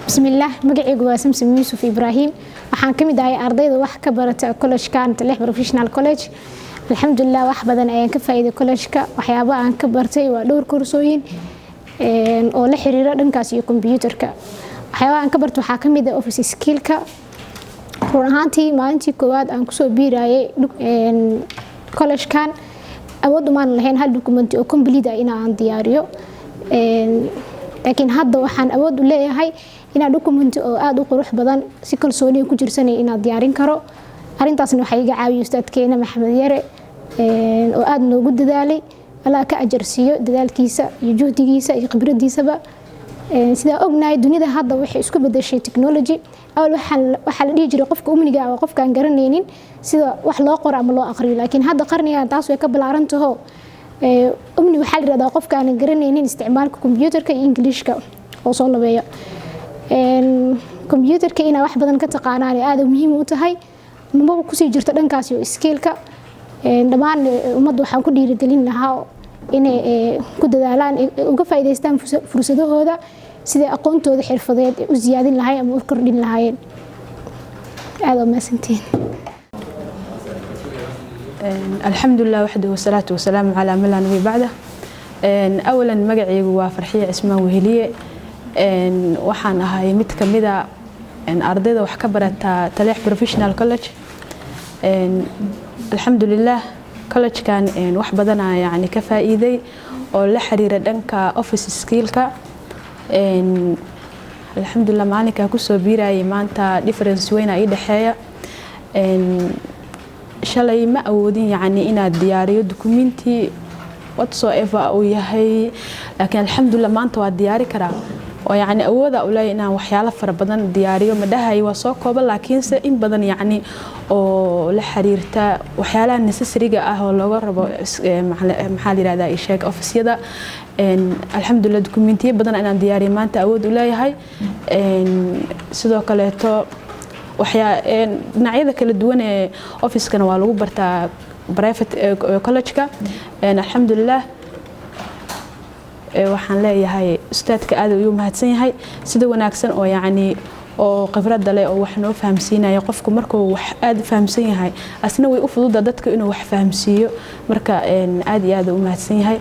بسم الله magacaygu waa Samsom Yusuf Ibrahim waxaan kamid ahay ardayda wax ka barata college-kan Talix Professional College alxamdulillah wax badan ayaan ka faa'iiday college-ka waxyaabaha aan ka bartay waa dhowr koorsooyin oo la xiriira dhankaas iyo computer-ka waxyaabaha aan ka bartay waxaa kamid ah office skill-ka run ahaantii maalintii koowaad aan kusoo biirayay college-kan awood uma lahayn hal document oo complete ah inaan diyaariyo laakiin hadda waxaan awood u leeyahay inaan document oo aad u qurux badan si kalsooni ku jirsanay inaan diyaarin karo arintaasna waxay iga caawiyay ustaadkeena Maxamed Yare oo aad noogu dadaalay Allah ka ajarsiyo dadaalkiisa iyo juhdigiisa iyo khibradiisaba sida ognahay dunida hadda waxay isku bedeshay technology awal waxa la dhigi jiray qofka umniga ah qofka aan garanaynin sida wax loo qoro ama loo aqriyo laakiin hadda qarnigan taas way ka balaarantahay umni waxa la yiraahdaa qofka aan garanaynin isticmaalka computer-ka iyo English-ka oo soo labeeyo computer-ka ina wax badan ka taqaanaan aad muhiim u tahay nimo ku sii jirto dhankaas iyo skill-ka dhamaan ummadda waxaan ku dhiirigelin lahaa inay ku dadaalaan uga faa'iideystaan fursadahooda sida aqoontooda xirfadeed u ziyaadin lahaayeen ama u kordhin lahaayeen aad ma santiin الحمد لله وحده والصلاة والسلام على من لا نبي بعده أولا مقعيق وفرحية اسمه وهلية وحنا هاي متكمدة أرضية وحكبرة تليح بروفيشنال كولج الحمد لله كولج كان وحبدنا يعني كفائدة ولحرير دنك أوفيس سكيلك الحمد لله معنا كوسو بيرا يمانتا ديفرنس وين أي دحية shalay ma awoodin yani inaad diyaariyo documentary whatsoever oo yahay laakiin alxamdulillah maanta waa diyaari karaa oo yani awooda u leeyahay inaan waxyaalo fara badan diyaariyo ma dhahay waa soo kooban laakiin se in badan yani oo la xiriirta waxyaalaha necessary-ga ah oo looga rabo maxaa la yiraahdaa isheeg office-yada alxamdulillah documentary badan inaan diyaariyo maanta awood u leeyahay sidoo kale to dhinacyada kala duwan ee office-kana waa lagu bartaa private college-ka alxamdulillah waxaan leeyahay ustaadka aad uu mahadsan yahay sida wanaagsan oo yani oo khibrad leh oo wax noo fahamsiinayo qofku markuu wax aad fahamsan yahay asna way u fududaa dadka inuu wax fahamsiiyo marka aad iyo aad u mahadsan yahay